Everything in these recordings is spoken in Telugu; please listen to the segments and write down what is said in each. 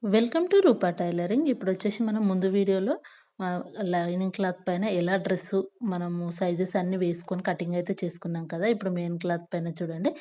Welcome to Rupa tailoring. ఇప్పుడొచ్చేసి మనం ముందు వీడియోలో లైనింగ్ క్లాత్ పైన ఎలా డ్రెస్సు మనము సైజెస్ అన్నీ వేసుకొని కటింగ్ అయితే చేసుకున్నాం కదా! ఇప్పుడు మెయిన్ క్లాత్ పైన చూడండి.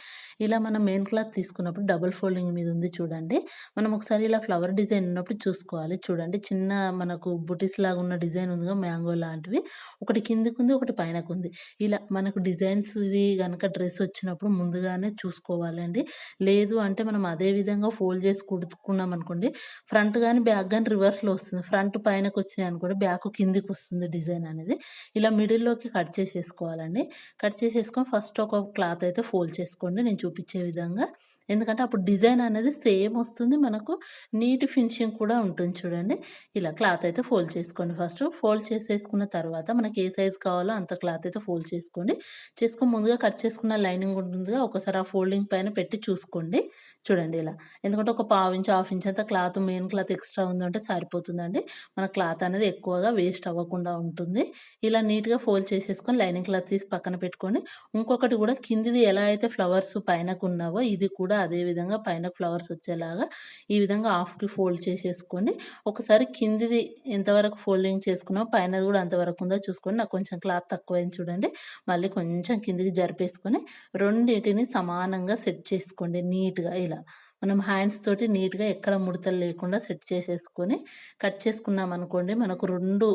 ఇలా మనం మెయిన్ క్లాత్ తీసుకున్నప్పుడు డబుల్ ఫోల్డింగ్ మీద ఉంది చూడండి. మనం ఒకసారి ఇలా ఫ్లవర్ డిజైన్ ఉన్నప్పుడు చూసుకోవాలి. చూడండి చిన్న మనకు బుటీస్ లాగా ఉన్న డిజైన్ ఉందిగా మ్యాంగో లాంటివి. ఒకటి కిందకుంది, ఒకటి పైనకుంది. ఇలా మనకు డిజైన్స్‌ది గనక డ్రెస్ వచ్చినప్పుడు ముందుగానే చూసుకోవాలండి. లేదు అంటే మనం అదే విధంగా ఫోల్డ్ చేసి కుట్టుకున్నామనుకోండి ఫ్రంట్ గాని, బ్యాక్ గాని రివర్స్‌లో వస్తుంది. ఫ్రంట్ పైనకొచ్చినాయనుకోండి, బ్యాక్ కిందికొస్తుంది డిజైన్ అనేది. ఇలా మిడిల్‌లోకి కట్ చేసేసుకోవాలండి. కట్ చేసేసుకొని ఫస్ట్ ఒక క్లాత్ అయితే ఫోల్డ్ చేసుకోండి నేను చూపిచ్చే విధంగా. ఎందుకంటే అప్పుడు డిజైన్ అనేది సేమ్ వస్తుంది. మనకు నీట్ ఫినిషింగ్ కూడా ఉంటుంది చూడండి. ఇలా క్లాత్ అయితే ఫోల్డ్ చేసుకోండి ఫస్ట్. ఫోల్డ్ చేసేసుకున్న తర్వాత మనకి ఏ సైజ్ కావాలో అంత క్లాత్ అయితే ఫోల్డ్ చేసుకోండి. చేసుకొని ముందుగా కట్ చేసుకున్న లైనింగ్ ఉంటుందిగా ఒకసారి ఆ ఫోల్డింగ్ పైన పెట్టి చూసుకోండి. చూడండి ఇలా. ఎందుకంటే ఒక పావించు, హాఫ్ ఇంచ్ అంతా క్లాత్ మెయిన్ క్లాత్ ఎక్స్‌ట్రా ఉందంటే సరిపోతుందండి. మన క్లాత్ అనేది ఎక్కువగా వేస్ట్ అవ్వకుండా ఉంటుంది. ఇలా నీట్‌గా ఫోల్డ్ చేసేసుకొని లైనింగ్ క్లాత్ తీసి పక్కన పెట్టుకొని, ఇంకొకటి గూడా కిందిది ఎలా అయితే ఫ్లవర్స్ పైనకున్నావో ఇది కూడా అదే విధంగా పైనకు ఫ్లవర్స్ వచ్చేలాగా ఈ విధంగా హాఫ్‌కి ఫోల్డ్ చేసేసుకోండి. ఒకసారి కిందిది ఎంతవరకు ఫోల్డింగ్ చేసుకున్నామో పైనది గూడా అంతవరకు ఉందో చూసుకోండి. నాకు కొంచెం క్లాత్ తక్కువైంది చూడండి. మళ్ళీ కొంచెం కిందికి జరిపేసుకొని రెండిటిని సమానంగా సెట్ చేసుకోండి నీట్‌గా ఇలా. మనం హ్యాండ్స్ తోటి నీట్‌గా ఎక్కడ ముడతలు లేకుండా సెట్ చేసేసుకొని, కట్ చేసుకున్నామనుకోండి మనకు 2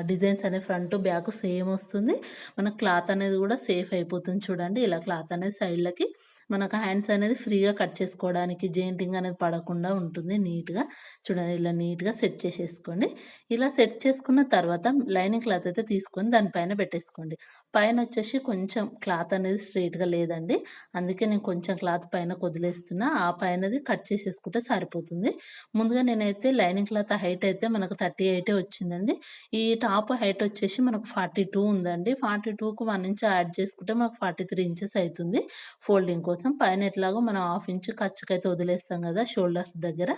డిజైన్స్ అనేవి ఫ్రంట్, బ్యాక్ సేమ్ వస్తుంది. మన క్లాత్ అనేది గూడా సేఫ్ అయిపోతుంది చూడండి. ఇలా క్లాత్ అనేది సైడ్‌లకి మనకు హ్యాండ్స్ అనేది ఫ్రీగా కట్ చేసుకోవడానికి జెయింటింగ్ అనేది పడకుండా ఉంటుంది నీట్‌గా. చూడండి ఇలా నీట్‌గా సెట్ చేసేసుకోండి. ఇలా సెట్ చేసుకున్న తర్వాత లైనింగ్ క్లాత్ అయితే తీసుకొని దాని పైన పెట్టేసుకోండి. పైనొచ్చేసి కొంచెం క్లాత్ అనేది స్ట్రెయిట్‌గా లేదండి. అందుకే నేను కొంచెం క్లాత్ పైనకొదిలేస్తున్నా. ఆ పైనది కట్ చేసేసుకుంటే సరిపోతుంది. ముందుగా నేనైతే లైనింగ్ క్లాత్ హైట్ అయితే మనకు 38 వచ్చిందండి. ఈ టాప్ హైట్ వచ్చేసి మనకు 42 ఉందండి. 42కి 1 ఇంచ్ యాడ్ చేసుకుంటే మనకు 43 ఇంచెస్ అయితుంది ఫోల్డింగ్ కోసం. పైన ఎట్లాగో మనం హాఫ్ ఇంచ్ ఖర్చుకైతే వదిలేస్తాం గదా! షోల్డర్స్ దగ్గర.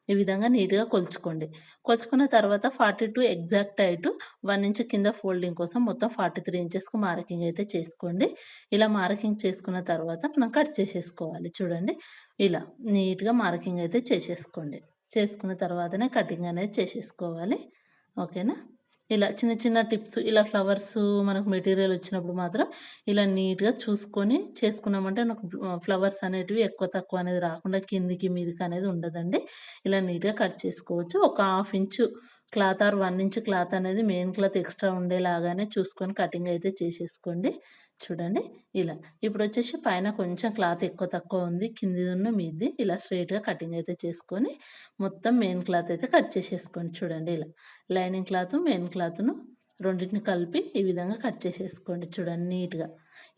ఈ విధంగా నీట్‌గా కొలుచుకోండి. కొలుచుకున్న తర్వాత 42 ఎగ్జాక్ట్ హైట్ 1 ఇంచ్ కింద ఫోల్డింగ్ కోసం మొత్తం 43 ఇంచెస్‌కి మార్కింగ్ అయితే చేసుకోండి. ఇలా మార్కింగ్ చేసుకున్న తర్వాత మనం కట్ చేసేసుకోవాలి చూడండి. ఇలా నీట్‌గా మార్కింగ్ అయితే చేసేసుకోండి. చేసుకున్న తర్వాతనే కటింగ్ అనేది చేసేసుకోవాలి. ఓకేనా? ఇలా చిన్న చిన్న టిప్స్ ఇలా ఫ్లవర్సు మనకు మెటీరియల్ వచ్చినప్పుడు మాత్రం ఇలా నీట్‌గా చూసుకొని చేసుకున్నామంటే నాకు ఫ్లవర్స్ అనేటివి ఎక్కువ తక్కువ అనేది రాకుండా కిందికి మీదికి అనేది ఉండదండి. ఇలా నీట్‌గా కట్ చేసుకోవచ్చు. ఒక half inch cloth are 1 inch cloth అనేది మెయిన్ క్లాత్ ఎక్స్‌ట్రా ఉండేలాగానే చూసుకొని కటింగ్ అయితే చేసేసుకోండి. చూడండి ఇలా. ఇప్పుడొచ్చేసి పైన కొంచెం క్లాత్ ఎక్కువ తక్కువ ఉంది. కిందిదును మీది ఇలా స్ట్రెయిట్‌గా కటింగ్ అయితే చేసుకొని మొత్తం మెయిన్ క్లాత్ అయితే కట్ చేసేసుకోండి చూడండి ఇలా. లైనింగ్ క్లాత్, మెయిన్ క్లాత్‌ను రెండిటిని కలిపి ఈ విధంగా కట్ చేసేసుకోండి చూడండి నీట్‌గా.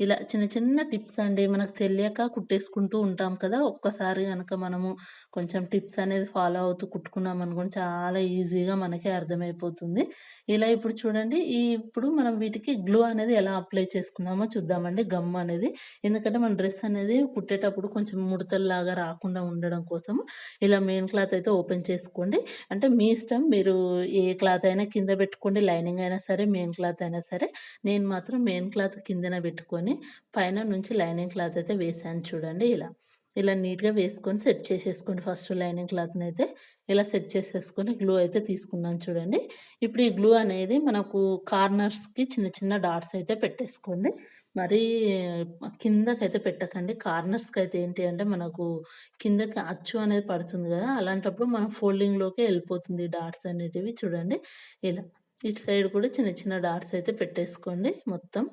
ఇలా చిన్న చిన్న టిప్స్ అండి. మనకు తెలియక కుట్టేసుకుంటూ ఉంటాం కదా! ఒక్కసారి గనక మనము కొంచెం టిప్స్ అనేది ఫాలో అవుతూ కుట్టుకున్నామనుకోండి చాలా ఈజీగా మనకే అర్థమైపోతుంది. ఇలా ఇప్పుడు చూడండి ఇప్పుడు మనం వీటికి గ్లూ అనేది ఎలా అప్లై చేసుకుందామో చూద్దామండి గమ్ అనేది. ఎందుకంటే మన డ్రెస్ అనేది కుట్టేటప్పుడు కొంచెం ముడతల్లాగా రాకుండా ఉండడం కోసము ఇలా మెయిన్ క్లాత్ అయితే ఓపెన్ చేసుకోండి. అంటే మీ ఇష్టం. మీరు ఏ క్లాత్ అయినా కింద పెట్టుకోండి. లైనింగ్ అయినా సరే, మెయిన్ క్లాత్ అయినా సరే. నేను మాత్రం మెయిన్ క్లాత్ కిందన పెట్టుకొని, పైన నుంచి లైనింగ్ క్లాత్ అయితే వేశాను చూడండి ఇలా. ఇలా నీట్‌గా వేసుకొని సెట్ చేసేసుకోండి. ఫస్ట్ లైనింగ్ క్లాత్‌నయితే ఇలా సెట్ చేసేసుకొని గ్లూ అయితే తీసుకున్నాను చూడండి. ఇప్పుడు ఈ గ్లూ అనేది మనకు కార్నర్స్‌కి చిన్న చిన్న డాట్స్ అయితే పెట్టేసుకోండి. మరీ కిందకైతే పెట్టకండి. కార్నర్స్‌కైతే ఏంటి అంటే మనకు కిందకి అచ్చు అనేది పడుతుంది గదా! అలాంటప్పుడు మనం ఫోల్డింగ్‌లోకే ఎళ్ళిపోతుంది ఈ డాట్స్ అనేటివి చూడండి ఇలా. ఇటు సైడ్ కూడా చిన్న చిన్న డాట్స్ అయితే పెట్టేసుకోండి మొత్తం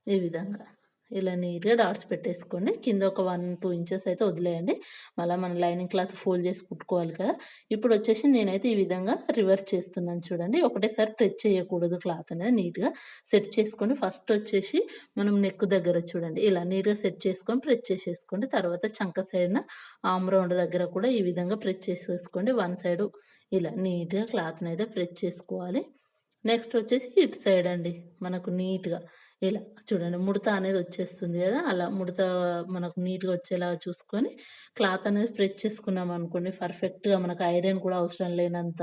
ఈ విధంగా. ఇలా నీట్‌గా డాట్స్ పెట్టేసుకోండి. కింద ఒక 1, 2 ఇంచెస్ అయితే వదిలేయండి. మళ్ళా మనం లైనింగ్ క్లాత్ ఫోల్డ్ చేసి కుట్టుకోవాలి కదా! ఇప్పుడొచ్చేసి నేనైతే ఈ విధంగా రివర్స్ చేస్తున్నాను చూడండి. ఒకటేసారి ప్రెస్ చేయకూడదు క్లాత్ అనేది నీట్‌గా సెట్ చేసుకొని ఫస్టొచ్చేసి మనం నెక్ దగ్గర చూడండి ఇలా నీట్‌గా సెట్ చేసుకొని ప్రెస్ చేసేసుకోండి. తర్వాత చంక సైడ్‌న ఆర్మ్ రౌండ్ దగ్గర కూడా ఈ విధంగా ప్రెస్ చేసేసుకోండి. వన్ సైడు ఇలా నీట్‌గా క్లాత్‌నయితే ప్రెస్ చేసుకోవాలి. నెక్స్ట్ వచ్చేసి ఇటు సైడ్ అండి. మనకు నీట్‌గా ఇలా చూడండి ముడత అనేది వచ్చేస్తుంది గదా! అలా ముడత మనకు నీట్‌గా వచ్చేలాగా చూసుకొని క్లాత్ అనేది ప్రెస్ చేసుకున్నామనుకోండి పర్ఫెక్ట్‌గా మనకు ఐరన్ కూడా అవసరం లేనంత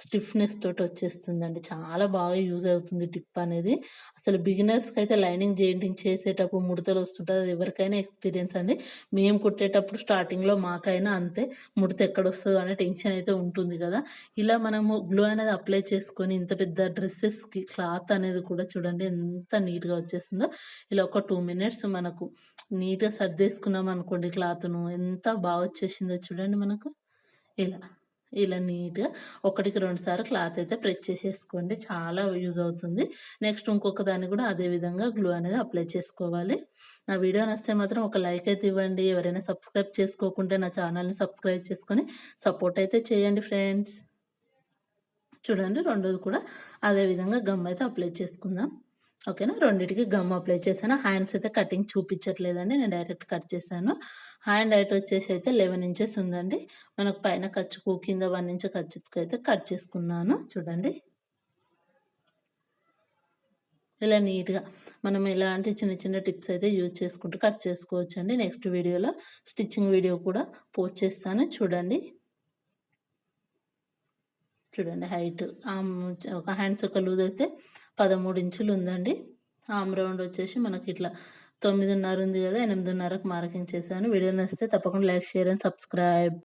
స్టిఫ్‌నెస్ తోటి వచ్చేస్తుందండి. చాలా బాగా యూజ్ అవుతుంది టిప్ అనేది. అసలు బిగినర్స్‌కైతే లైనింగ్ జెయింటింగ్ చేసేటప్పుడు ముడతలు వస్తుంటది. అది ఎవరికైనా ఎక్స్‌పీరియన్స్ అండి. మేము కుట్టేటప్పుడు స్టార్టింగ్‌లో మాకైనా అంతే. ముడత ఎక్కడొస్తదో అనే టెన్షన్ అయితే ఉంటుంది గదా! ఇలా మనము గ్లూ అనేది అప్లై చేసుకొని ఇంత పెద్ద డ్రెసెస్‌కి క్లాత్ అనేది కూడా చూడండి ఎంత నీట్‌గా వచ్చేసిందో. ఇలా ఒక 2 మినిట్స్ మనకు నీట్‌గా సర్దేసుకున్నామనుకోండి క్లాత్‌ను ఎంత బాగా వచ్చేసిందో చూడండి మనకు. ఇలా. ఇలా నీట్‌గా ఒకటికి 2 సార్లు క్లాత్ అయితే ప్రెస్ చేసేసుకోండి. చాలా యూజ్ అవుతుంది. నెక్స్ట్ ఇంకొక దాన్ని కూడా అదే విధంగా గ్లూ అనేది అప్లై చేసుకోవాలి. నా వీడియో నచ్చితే మాత్రం ఒక లైక్ అయితే ఇవ్వండి. ఎవరైనా సబ్స్క్రైబ్ చేసుకోకుంటే నా ఛానల్‌ని సబ్స్క్రైబ్ చేసుకొని సపోర్ట్ అయితే చేయండి ఫ్రెండ్స్. చూడండి రెండోది కూడా అదే విధంగా గమ్ అయితే అప్లై చేసుకుందాం. ఓకేనా. రెండిటికి గమ్ అప్లై చేశాను. హ్యాండ్స్ అయితే కటింగ్ చూపించట్లేదండి. నేను డైరెక్ట్ కట్ చేశాను. హ్యాండ్ హైట్ వచ్చేసి అయితే 11 ఇంచెస్ ఉందండి. మనకు పైన ఖర్చుకు కింద 1 ఇంచ్ ఖర్చుకైతే కట్ చేసుకున్నాను. చూడండి. ఇలా నీట్‌గా మనం ఇలాంటి చిన్న చిన్న టిప్స్ అయితే యూజ్ చేసుకుంటూ కట్ చేసుకోవచ్చండి. నెక్స్ట్ వీడియోలో స్టిచ్చింగ్ వీడియో కూడా పోస్ట్ చేస్తాను చూడండి. చూడండి హైట్ ఒక హ్యాండ్స్ యొక్క లూజ్ అయితే 13 ఇంచులు ఉందండి. ఆర్మ్ రౌండ్ వచ్చేసి మనకిట్లా 9:30 ఉంది గదా! 8:30కి మార్కింగ్ చేశాను. వీడియో నచ్చితే తప్పకుండా లైక్, షేర్ అండ్ సబ్స్క్రైబ్.